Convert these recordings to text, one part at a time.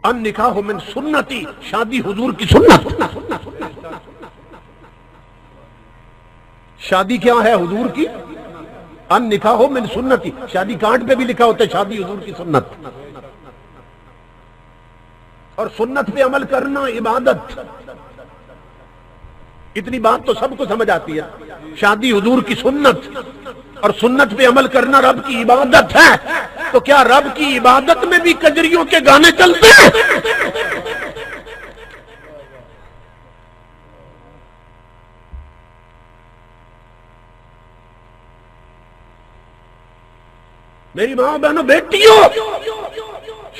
ان نکاح من سنتی، شادی حضور کی سنت. شادی کیا ہے؟ حضور کی. ان نکاح من سنتی، شادی کارڈ پہ بھی لکھا ہوتا ہے شادی حضور کی سنت. اور سنت پہ عمل کرنا عبادت. اتنی بات تو سب کو سمجھ آتی ہے. شادی حضور کی سنت اور سنت پہ عمل کرنا رب کی عبادت ہے. تو کیا رب کی عبادت میں بھی کجریوں کے گانے چلتے ہیں؟ میری ماں بہنوں بیٹیوں،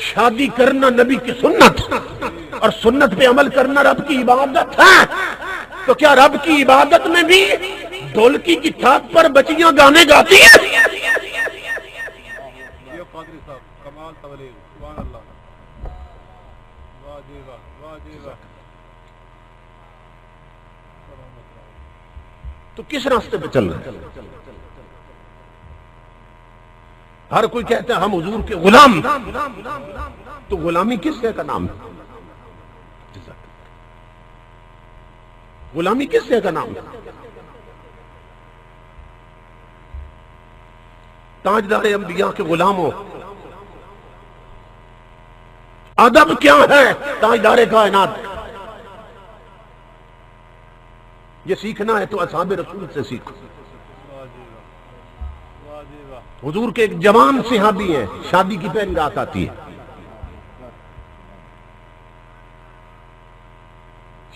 شادی کرنا نبی کی سنت اور سنت پہ عمل کرنا رب کی عبادت ہے. تو کیا رب کی عبادت میں بھی ڈھولکی کی ٹھاک پر بچیاں گانے گاتی ہیں؟ تو کس راستے پہ چل رہے ہیں؟ ہر کوئی کہتا ہے ہم حضور کے غلام. تو غلامی کس شے کا نام ہے؟ غلامی کس شے کا نام ہے؟ تاجدار انبیاء کے غلام ہو. ادب کیا ہے؟ تاجدار کائنات. یہ سیکھنا ہے تو اصحاب رسول سے سیکھو. حضور کے ایک جوان صحابی ہیں، شادی کی پہلی رات آتی ہے.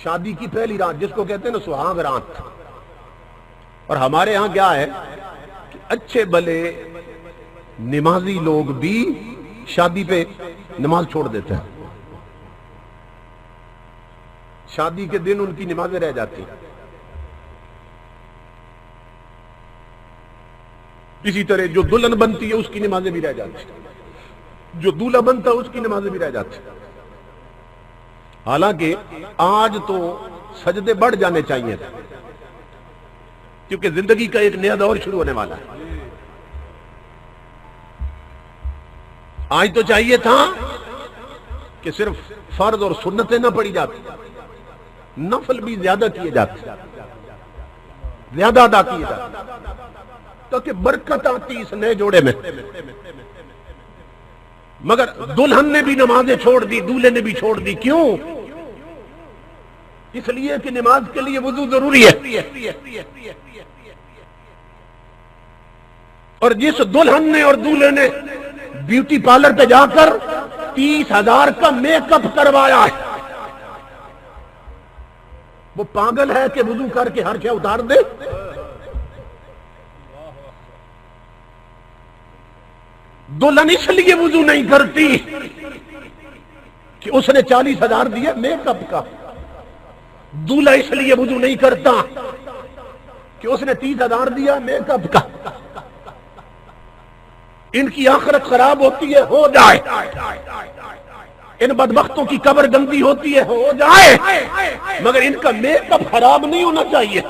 شادی کی پہلی رات جس کو کہتے ہیں نا سہاگ رات. اور ہمارے ہاں کیا ہے کہ اچھے بھلے نمازی لوگ بھی شادی پہ نماز چھوڑ دیتے ہیں. شادی کے دن ان کی نمازیں رہ جاتی ہیں. اسی طرح جو دلہن بنتی ہے اس کی نمازیں بھی رہ جاتی ہیں، جو دولہا بنتا ہے اس کی نمازیں بھی رہ جاتی ہیں. حالانکہ آج تو سجدے بڑھ جانے چاہیے تھے کیونکہ زندگی کا ایک نیا دور شروع ہونے والا ہے. آج تو چاہیے تھا کہ صرف فرض اور سنتیں نہ پڑھی جاتی، نفل بھی زیادہ کیے جاتے، زیادہ ادا کیے جاتے تاکہ برکت آتی اس نئے جوڑے میں. مگر دلہن نے بھی نمازیں چھوڑ دی، دولہے نے بھی چھوڑ دی. کیوں؟ اس لیے کہ نماز کے لیے وضو ضروری ہے. اور جس دلہن نے اور دولہے نے بیوٹی پارلر پہ جا کر 30,000 کا میک اپ کروایا ہے، وہ پاگل ہے کہ وضو کر کے ہر شے اتار دے؟ دلہن اس لیے وضو نہیں کرتی کہ اس نے 40,000 دیا میک اپ کا. دولہا اس لیے وضو نہیں کرتا کہ اس نے 30,000 دیا میک اپ کا. ان کی آخرت خراب ہوتی ہے، ہو جائے. ان بدبختوں کی قبر گندی ہوتی ہے، ہو جائے، مگر ان کا میک اپ خراب نہیں ہونا چاہیے.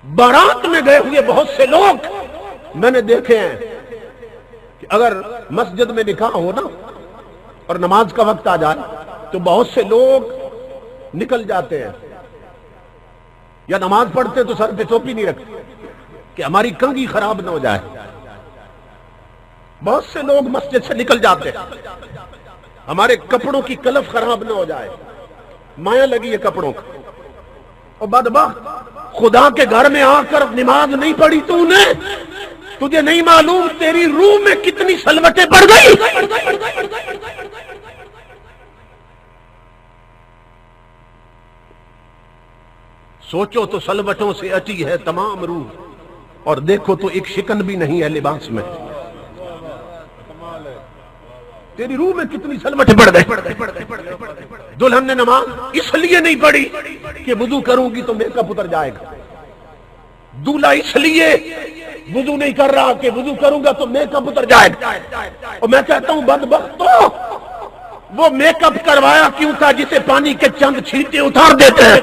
بارات میں گئے ہوئے بہت سے لوگ میں نے دیکھے ہیں کہ اگر مسجد میں نکاح ہو نا اور نماز کا وقت آ جائے تو بہت سے لوگ نکل جاتے ہیں، یا نماز پڑھتے تو سر پہ ٹوپی نہیں رکھتے کہ ہماری کنگھی خراب نہ ہو جائے. بہت سے لوگ مسجد سے نکل جاتے ہیں ہمارے کپڑوں کی کلف خراب نہ ہو جائے، مایا لگی ہے کپڑوں کا. اور بدبخت خدا کے گھر میں آ کر نماز نہیں پڑھی تو نے، تجھے نہیں معلوم تیری روح میں کتنی سلوٹیں پڑ گئی. سوچو تو سلوٹوں سے اٹی ہے تمام روح، اور دیکھو تو ایک شکن بھی نہیں ہے لباس میں. تیری روح میں کتنی سلوٹیں پڑ گئی. دلہن نے نماز اس لیے نہیں پڑھی کہ وضو کروں گی تو میک اپ اتر جائے گا. دولہا اس لیے وضو نہیں کر رہا کہ وضو کروں گا تو میک اپ اتر جائے گا. اور میں کہتا ہوں بدبختو، وہ میک اپ کروایا کیوں تھا جسے پانی کے چند چھینٹے اتار دیتے ہیں؟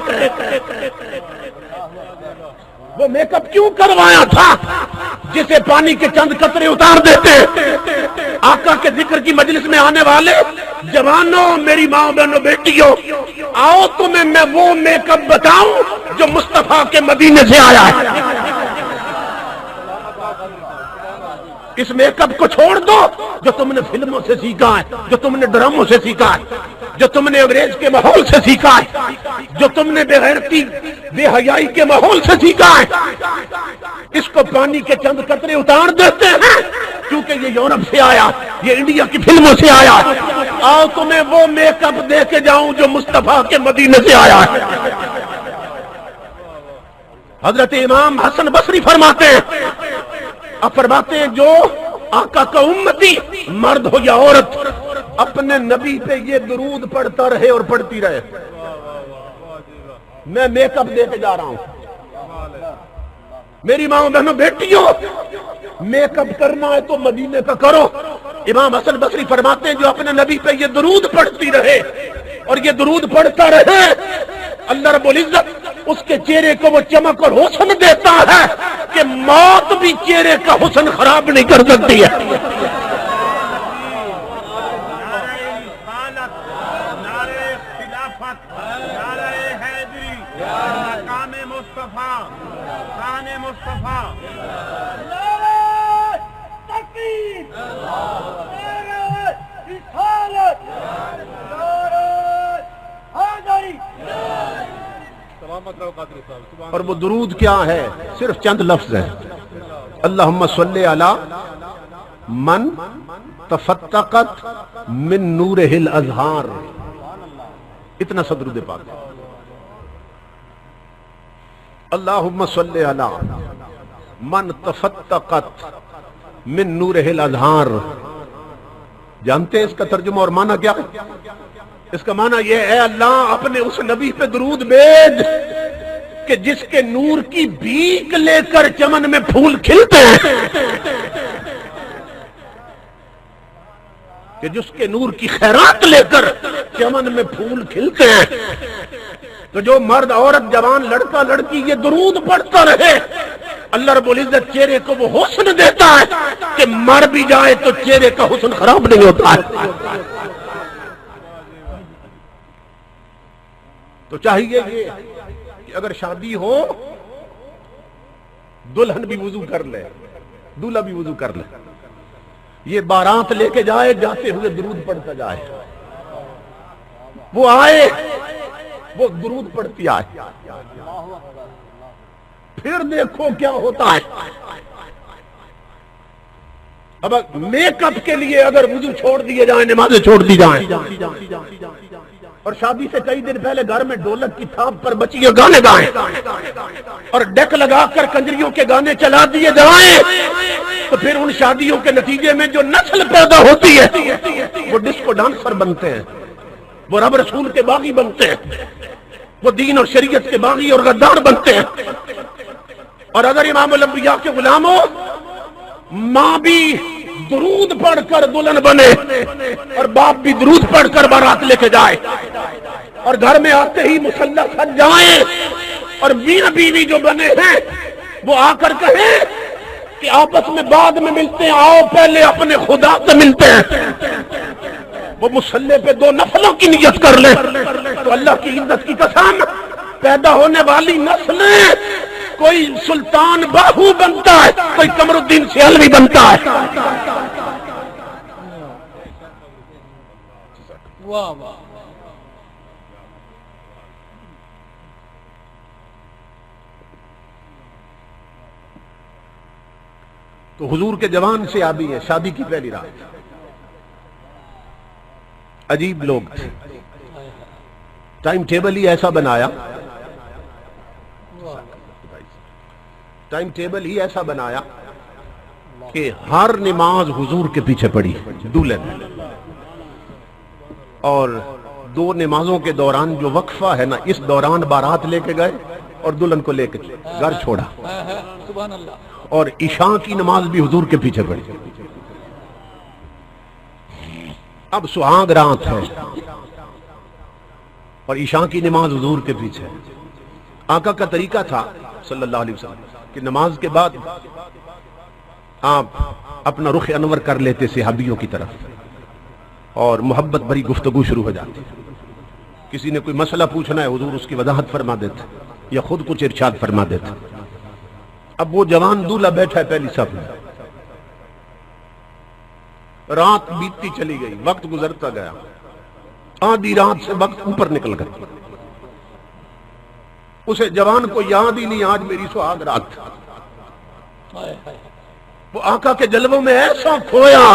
وہ میک اپ کیوں کروایا تھا جسے پانی کے چند قطرے اتار دیتے ہیں۔ آقا کے ذکر کی مجلس میں آنے والے جوانوں، میری ماں بہنوں بیٹیوں، آؤ تمہیں میں وہ میک اپ بتاؤں جو مصطفیٰ کے مدینے سے آیا ہے۔ اس میک اپ کو چھوڑ دو جو تم نے فلموں سے سیکھا ہے، جو تم نے ڈراموں سے سیکھا ہے، جو تم نے انگریز کے ماحول سے سیکھا ہے، جو تم نے بے غیرتی بے حیائی کے ماحول سے سیکھا ہے۔ اس کو پانی کے چند قطرے اتار دیتے ہیں کیونکہ یہ یورپ سے آیا، یہ انڈیا کی فلموں سے آیا۔ آؤ تمہیں وہ میک اپ دے کے جاؤں جو مصطفیٰ کے مدینے سے آیا ہے۔ حضرت امام حسن بصری فرماتے ہیں، فرماتے ہیں جو آقا کا امتی مرد ہو یا عورت اپنے نبی پہ یہ درود پڑھتا رہے اور پڑھتی رہے۔ میں میک اپ دے کے جا رہا ہوں، میری ماں بہنوں بیٹیوں، میک اپ کرنا ہے تو مدینے کا کرو۔ امام حسن بصری فرماتے ہیں جو اپنے نبی پہ یہ درود پڑھتی رہے اور یہ درود پڑھتا رہے، اللہ رب العزت اس کے چہرے کو وہ چمک اور حسن دیتا ہے کہ موت بھی چہرے کا حسن خراب نہیں کر سکتی ہے۔ اور وہ درود کیا ہے؟ صرف چند لفظ ہیں، اللہم صلی علی من تفتقت من نورہ الازہار، اتنا سا درود پاک۔ اللہم صلی علی من تفتقت من نورہ الازہار۔ جانتے ہیں اس کا ترجمہ اور معنی کیا ہے؟ اس کا معنی یہ ہے اللہ اپنے اس نبی پہ درود بھیج کہ جس کے نور کی بھیک لے کر چمن میں پھول کھلتے ہیں، کہ جس کے نور کی خیرات لے کر چمن میں پھول کھلتے ہیں۔ تو جو مرد عورت جوان لڑکا لڑکی یہ درود پڑھتا رہے، اللہ رب العزت چہرے کو وہ حسن دیتا ہے کہ مر بھی جائے تو چہرے کا حسن خراب نہیں ہوتا ہے۔ تو چاہیے یہ کہ اگر شادی ہو دلہن بھی وضو کر لے، دولہا بھی وضو کر لے، یہ بارات لے کے جائے، جاتے ہوئے درود پڑھتا جائے، وہ آئے وہ درود پڑھتی آئے، پھر دیکھو کیا ہوتا ہے۔ اب میک اپ کے لیے اگر وضو چھوڑ دیے جائیں، نمازیں چھوڑ دی جائیں، اور شادی سے کئی دن پہلے گھر میں ڈھولک کی تھاپ پر بچیاں گانے گائیں اور ڈیک لگا کر کنجریوں کے گانے چلا دیے جائیں، تو پھر ان شادیوں کے نتیجے میں جو نسل پیدا ہوتی ہے وہ ڈسکو ڈانسر بنتے ہیں، وہ رب رسول کے باغی بنتے ہیں، وہ دین اور شریعت کے باغی اور غدار بنتے ہیں۔ اور اگر امام الانبیاء کے غلاموں ماں بھی درود پڑھ کر دلہن بنے اور باپ بھی درود پڑھ کر بارات لے کے جائے، اور گھر میں آتے ہی مصلی سج جائیں، اور میاں بیوی جو بنے ہیں وہ آ کر کہیں کہ آپس میں بعد میں ملتے ہیں، آؤ پہلے اپنے خدا سے ملتے ہیں، وہ مصلی پہ 2 نفلوں کی نیت کر لیں، تو اللہ کی عزت کی قسم پیدا ہونے والی نسلیں کوئی سلطان باہو بنتا ہے، کوئی قمر الدین سیالوی بنتا ہے۔ واہ واہ۔ تو حضور کے جوان سے آبی ہے، شادی کی پہلی رات عجیب لوگ تھے، ٹائم ٹیبل ہی ایسا بنایا، ٹائم ٹیبل ہی ایسا بنایا کہ ہر نماز حضور کے پیچھے پڑی دولہے نے، اور 2 نمازوں کے دوران جو وقفہ ہے نا، اس دوران بارات لے کے گئے اور دلہن کو لے کے گھر چھوڑا، اور عشاء کی نماز بھی حضور کے پیچھے پڑی۔ اب سہاگ رات ہے اور عشاء کی نماز حضور کے پیچھے۔ آقا کا طریقہ تھا صلی اللہ علیہ وسلم کہ نماز کے بعد آپ اپنا رخ انور کر لیتے صحابیوں کی طرف اور محبت بھری گفتگو شروع ہو جاتی. کسی نے کوئی مسئلہ پوچھنا ہے حضور اس کی وضاحت فرما دیتے یا خود کچھ ارشاد فرما دیتے. اب وہ جوان دولہا بیٹھا ہے پہلی صف میں. رات بیتتی چلی گئی, وقت گزرتا گیا, آدھی رات سے وقت اوپر نکل گیا. اسے جوان کو یاد ہی نہیں آج میری سہاگ رات تھا. وہ آقا کے جلووں میں ایسا کھویا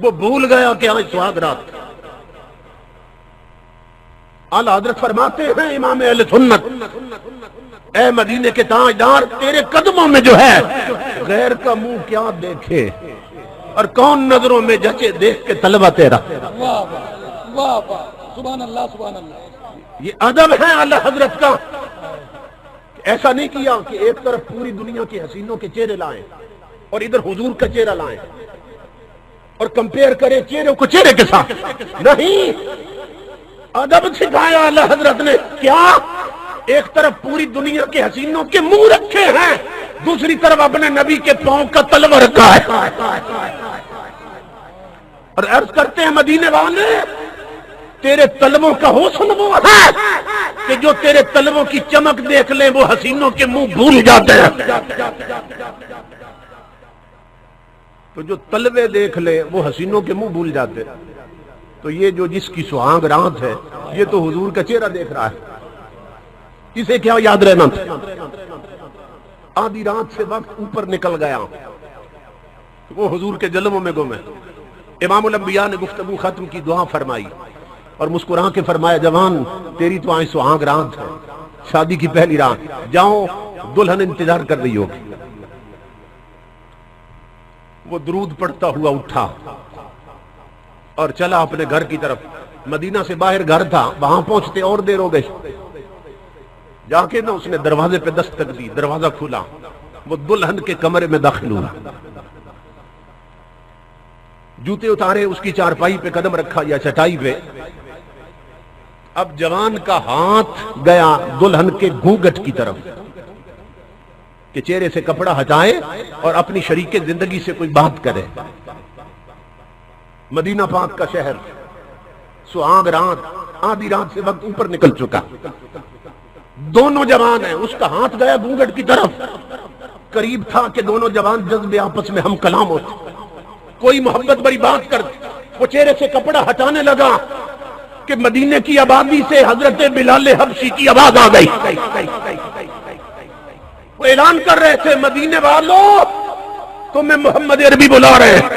وہ بھول گیا کہ آج سہاگ رات تھا. اعلی حضرت فرماتے ہیں امام اہل سنت, اے مدینے کے تاجدار تیرے قدموں میں جو ہے غیر کا منہ کیا دیکھے اور کون نظروں میں جچے دیکھ کے طلبہ تیرا. واہ واہ واہ, سبحان اللہ سبحان اللہ. یہ ادب ہے اعلی حضرت کا. ایسا نہیں کیا کہ ایک طرف پوری دنیا کے حسینوں کے چہرے لائیں اور ادھر حضور کا چہرہ لائیں اور کمپیئر کریں چہرے کو چہرے کے ساتھ. نہیں, ادب سکھایا اعلی حضرت نے. کیا ایک طرف پوری دنیا کے حسینوں کے منہ رکھے ہیں, دوسری طرف اپنے نبی کے پاؤں کا تلوا رکھا ہے. اور عرض کرتے ہیں مدینے والے تیرے تلووں کا حسن وہ ہے کہ جو تیرے تلووں کی چمک دیکھ لیں وہ حسینوں کے منہ بھول جاتے ہیں. تو جو تلوے دیکھ لیں وہ حسینوں کے منہ بھول جاتے ہیں. تو یہ جو جس کی سہاگ رات ہے یہ تو حضور کا چہرہ دیکھ رہا ہے, اسے کیا یاد رہنا تھا. آدھی رات سے وقت اوپر نکل گیا, وہ حضور کے جلووں میں گم ہے. امام الانبیاء نے گفتگو ختم کی, دعا فرمائی اور مسکرا کے فرمایا جوان تیری تو آج سہاگ رات ہے, شادی کی پہلی رات, جاؤ دلہن انتظار کر رہی ہوگی. وہ درود پڑھتا ہوا اٹھا اور چلا اپنے گھر کی طرف. مدینہ سے باہر گھر تھا, وہاں پہنچتے اور دیر ہو گئی. جا کے نا اس نے دروازے پہ دستک دی, دروازہ کھلا, وہ دلہن کے کمرے میں داخل ہوا. جوتے اتارے, اس کی چارپائی پہ قدم رکھا یا چٹائی پہ. اب جوان کا ہاتھ گیا دلہن کے گھونگھٹ کی طرف کہ چہرے سے کپڑا ہٹائے اور اپنی شریک زندگی سے کوئی بات کرے. مدینہ پاک کا شہر, سہاگ رات, آدھی رات سے وقت اوپر نکل چکا. دونوں جوان ہیں, اس کا ہاتھ گیا گھونگھٹ کی طرف. قریب تھا کہ دونوں جوان جذبے آپس میں ہم کلام ہوتے, کوئی محبت بڑی بات کرتے. وہ چہرے سے کپڑا ہٹانے لگا کہ مدینے کی آبادی سے حضرت بلال حبشی کی آواز آ گئی. وہ اعلان کر رہے تھے مدینے والوں تمہیں محمد عربی بلا رہے ہیں.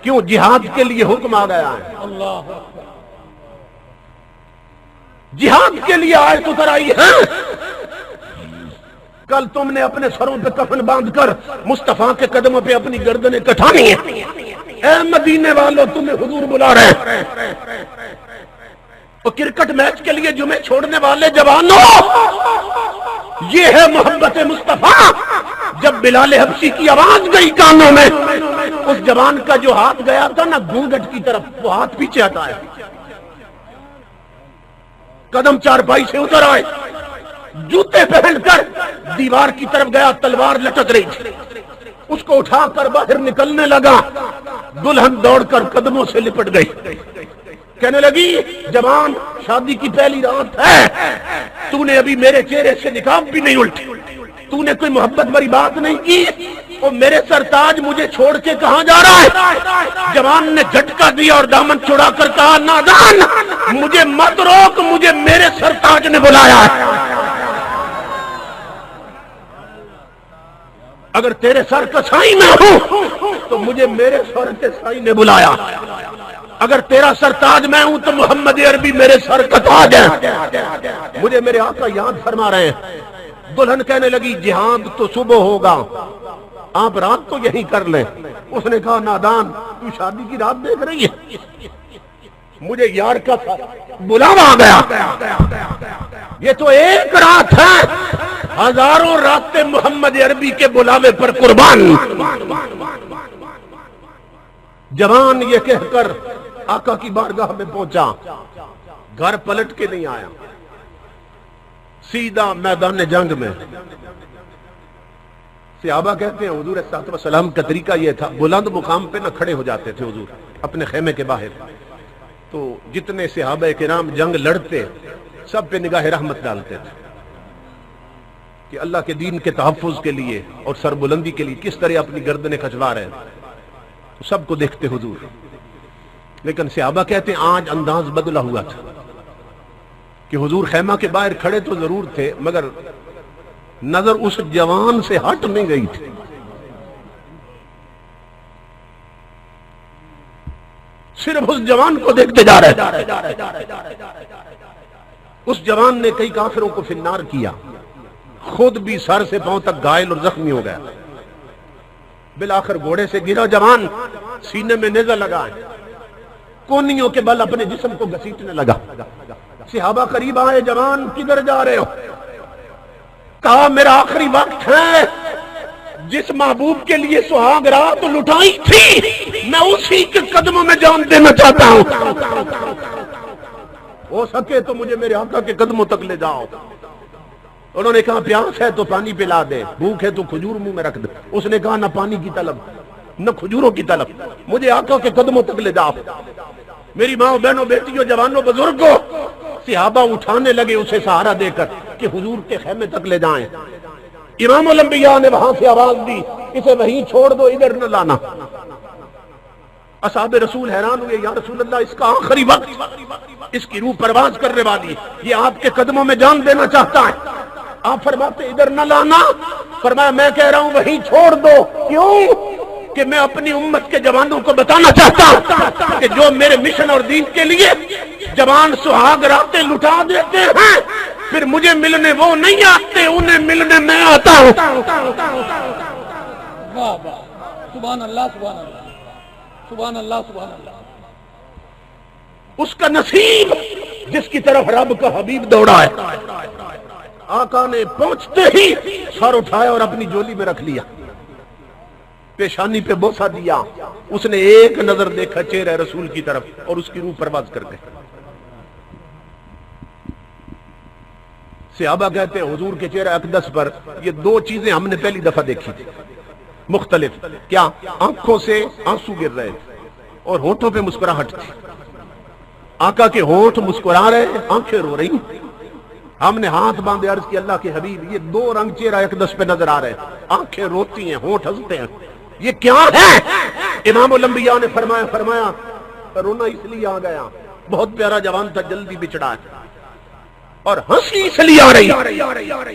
کیوں؟ جہاد کے لیے حکم آ گیا ہے. اللہ جہاد کے لیے آیت اتر آئی ہے. کل تم نے اپنے سروں پہ کفن باندھ کر مصطفیٰ کے قدموں پہ اپنی گردنیں کٹانی ہیں. اے مدینے والوں تمہیں حضور بلا رہے ہیں. اور کرکٹ میچ کے لیے جمعے چھوڑنے والے جوانوں, یہ ہے محبت مصطفیٰ. جب بلال حبشی کی آواز گئی کانوں میں, اس جوان کا جو ہاتھ گیا تھا نا گھونگھٹ کی طرف, وہ ہاتھ پیچھے ہٹایا, قدم چارپائی سے اتر آئے, جوتے پہن کر دیوار کی طرف گیا, تلوار لٹک رہی تھی, اس کو اٹھا کر باہر نکلنے لگا. دلہن دوڑ کر قدموں سے لپٹ گئی, کہنے لگی جوان شادی کی پہلی رات ہے, تو نے ابھی میرے چہرے سے نقاب بھی نہیں الٹی, تو نے کوئی محبت بھری بات نہیں کی, اور میرے سرتاج مجھے چھوڑ کے کہاں جا رہا ہے؟ جوان نے جھٹکا دیا اور دامن چھڑا کر کہا نادان مجھے مت روک, مجھے میرے سرتاج نے بلایا ہے. اگر تیرے سر کا سائی میں ہوں تو مجھے میرے سر کے سائی نے بلایا. اگر تیرا سرتاج میں ہوں تو محمد عربی میرے سر کا تاج ہے. مجھے میرے آقا یاد فرما رہے ہیں. دلہن کہنے لگی جہاد تو صبح ہوگا, آپ رات تو یہی کر لیں. اس نے کہا نادان تو شادی کی رات دیکھ رہی ہے, مجھے یار کا بلاوا آ گیا. یہ تو ایک رات ہے, ہزاروں راتیں محمد عربی کے بلاوے پر قربان. جوان یہ کہہ کر آقا کی بارگاہ میں پہنچا, گھر پلٹ کے نہیں آیا, سیدھا میدان جنگ میں صحابہ کہتے ہیں حضور صلی اللہ علیہ وسلم کا طریقہ یہ تھا، بلند مقام پہ نہ کھڑے ہو جاتے تھے حضور اپنے خیمے کے باہر، تو جتنے صحابہ کرام جنگ لڑتے سب پہ نگاہ رحمت ڈالتے تھے کہ اللہ کے دین کے تحفظ کے لیے اور سربلندی کے لیے کس طرح اپنی گردنیں کھجوا رہے ہیں، تو سب کو دیکھتے حضور۔ لیکن صحابہ کہتے ہیں آج انداز بدلا ہوا تھا کہ حضور خیمہ کے باہر کھڑے تو ضرور تھے مگر نظر اس جوان سے ہٹ نہیں گئی تھی۔ صرف اس جوان کو دیکھتے جا رہے تھے۔ اس جوان نے کئی کافروں کو فی النار کیا، خود بھی سر سے پاؤں تک گھائل اور زخمی ہو گیا، بالآخر گھوڑے سے گرا جوان، سینے میں نیزہ لگا، کونیوں کے بل اپنے جسم کو گھسیٹنے لگا۔ صحابہ قریب آئے، جوان کدھر جا رہے ہو؟ کہا میرا آخری وقت ہے، جس محبوب کے لیے سہاگ رات لٹائی تھی میں اسی کے قدموں میں جان دینا چاہتا ہوں، ہو سکے تو مجھے میرے آقا کے قدموں تک لے جاؤ۔ انہوں نے کہا پیاس ہے تو پانی پلا دے، بھوک ہے تو کھجور منہ میں رکھ دے۔ اس نے کہا نہ پانی کی طلب نہ کھجوروں کی طلب، مجھے آقا کے قدموں تک لے جاؤ۔ میری ماں بہنوں بیٹیوں جوانوں بزرگوں، صحابہ اٹھانے لگے اسے سہارا دے کر کہ حضور کے خیمے تک لے جائیں۔ امام الانبیاء نے وہاں سے آواز دی اسے وہیں چھوڑ دو، ادھر نہ لانا۔ اصحاب رسول حیران ہوئے، یا رسول اللہ اس کا آخری وقت، اس کی روح پرواز کرنے والی، یہ آپ کے قدموں میں جان دینا چاہتا ہے۔ آپ فرماتے ادھر نہ لانا، فرمایا میں کہہ رہا ہوں وہیں چھوڑ دو۔ کیوں؟ کہ میں اپنی امت کے جوانوں کو بتانا چاہتا ہوں کہ جو میرے مشن اور دین کے لیے جوان سہاگ راتیں لٹا دیتے ہیں، پھر مجھے ملنے وہ نہیں آتے، انہیں ملنے میں آتا ہوں۔ واہ واہ، سبحان اللہ سبحان اللہ سبحان اللہ سبحان اللہ۔ اس کا نصیب جس کی طرف رب کا حبیب دوڑا ہے۔ آقا نے پہنچتے ہی سر اٹھایا اور اپنی جولی میں رکھ لیا، پیشانی پہ بوسہ دیا، اس نے ایک نظر دیکھا چہرہ رسول کی طرف اور اس کی روح پرواز کر گئے۔ صحابہ کہتے ہیں حضور کے چہرہ اقدس پر یہ دو چیزیں ہم نے پہلی دفعہ دیکھی تھی مختلف، کیا؟ آنکھوں سے آنسو گر رہے تھے اور ہونٹوں پہ مسکراہٹ تھی۔ آقا کے ہونٹ مسکرا رہے، آنکھیں رو رہی۔ ہم نے ہاتھ باندھے عرض کی اللہ کے حبیب یہ دو رنگ چہرہ اقدس پہ نظر آ رہے ہیں، آنکھیں روتی ہیں ہونٹ ہنستے ہیں، یہ کیا ہے؟ امام الانبیاء نے فرمایا رونا اس لیے آ گیا، بہت پیارا جوان تھا، جلدی بچڑا ہے، اور ہنسی اس لیے آ رہی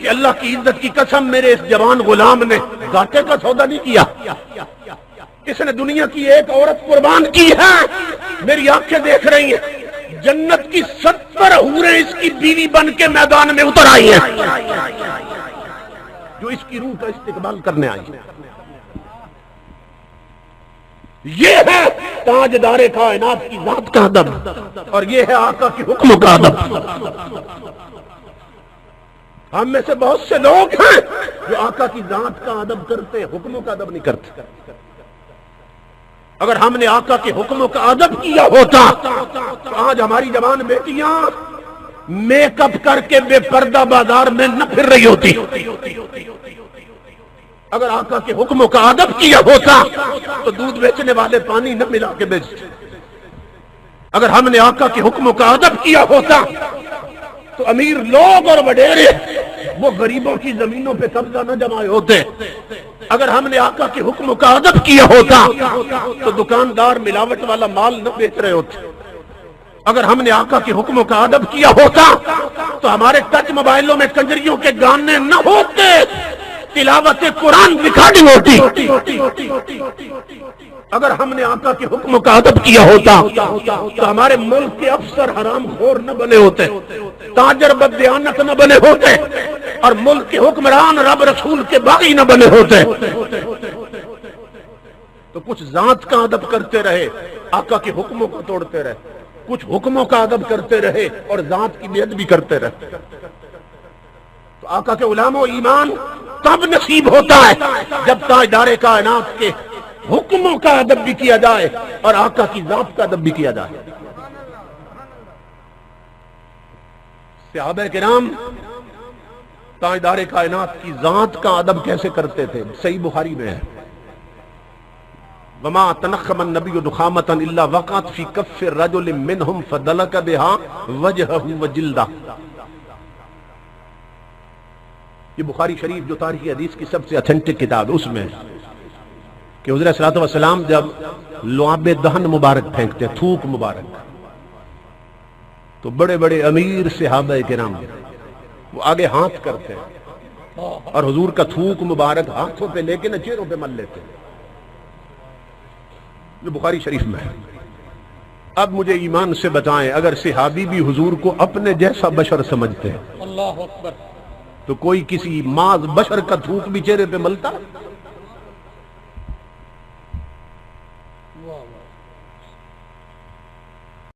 کہ اللہ کی عزت کی قسم میرے اس جوان غلام نے گھاٹے کا سودا نہیں کیا، اس نے دنیا کی ایک عورت قربان کی ہے، میری آنکھیں دیکھ رہی ہیں، جنت کی 70 حوریں اس کی بیوی بن کے میدان میں اتر آئی ہیں جو اس کی روح کا استقبال کرنے آئی ہیں۔ یہ ہے تاجدار کائنات کی ذات کا ادب، اور یہ ہے آقا کی حکم کا ادب۔ ہم میں سے بہت سے لوگ ہیں جو آقا کی ذات کا ادب کرتے، حکموں کا ادب نہیں کرتے۔ اگر ہم نے آقا کے حکموں کا ادب کیا ہوتا تو آج ہماری جوان بیٹیاں میک اپ کر کے بے پردہ بازار میں نہ پھر رہی ہوتی۔ اگر آقا کے حکموں کا ادب کیا ہوتا تو دودھ بیچنے والے پانی نہ ملا کے بیچتے۔ اگر ہم نے آقا کے حکموں کا ادب کیا ہوتا تو امیر لوگ اور وڈیرے وہ غریبوں کی زمینوں پہ قبضہ نہ جمائے ہوتے۔ اگر ہم نے آقا کے حکموں کا ادب کیا ہوتا تو دکاندار ملاوٹ والا مال نہ بیچ رہے ہوتے۔ اگر ہم نے آقا کے حکموں کا ادب کیا ہوتا تو ہمارے ٹچ موبائلوں میں کنجریوں کے گانے نہ ہوتے، تلاوت قرآن ریکارڈنگ ہوتی۔ اگر ہم نے آقا کے حکموں کا ادب کیا ہوتا تو ہمارے ملک کے افسر حرام خور نہ بنے ہوتے، تاجر بددیانت نہ بنے ہوتے، اور ملک کے حکمران رب رسول کے باغی نہ بنے ہوتے۔ تو کچھ ذات کا ادب کرتے رہے، آقا کے حکموں کو توڑتے رہے، کچھ حکموں کا ادب کرتے رہے اور ذات کی بے ادبی کرتے رہے۔ تو آقا کے غلاموں ایمان تب نصیب ہوتا ہے جب تاجدار کائنات کے حکموں کا ادب بھی کیا جائے اور آقا کی ذات کا ادب بھی کیا جائے۔ صحابہ کرام تاجدار کائنات کی ذات کا ادب کیسے کرتے تھے، صحیح بخاری میں ہے، وما تنخم النبی نخامۃ الا وقعت فی کف الرجل منهم فدلک بها وجهه وجلدہ۔ یہ بخاری شریف جو تاریخ حدیث کی سب سے اتھینٹک کتاب ہے، اس میں کہ حضرت صلی اللہ علیہ وسلم جب لعاب دہن مبارک پھینکتے، تھوک مبارک، تو بڑے بڑے امیر صحابہ کرام وہ آگے ہاتھ کرتے ہیں اور حضور کا تھوک مبارک ہاتھوں پہ لے کے نہ چہروں پہ مل لیتے ہیں۔ جو بخاری شریف میں ہے۔ اب مجھے ایمان سے بتائیں، اگر صحابی بھی حضور کو اپنے جیسا بشر سمجھتے ہیں اللہ اکبر، تو کوئی کسی ماذ بشر کا تھوک بھی چہرے پہ ملتا؟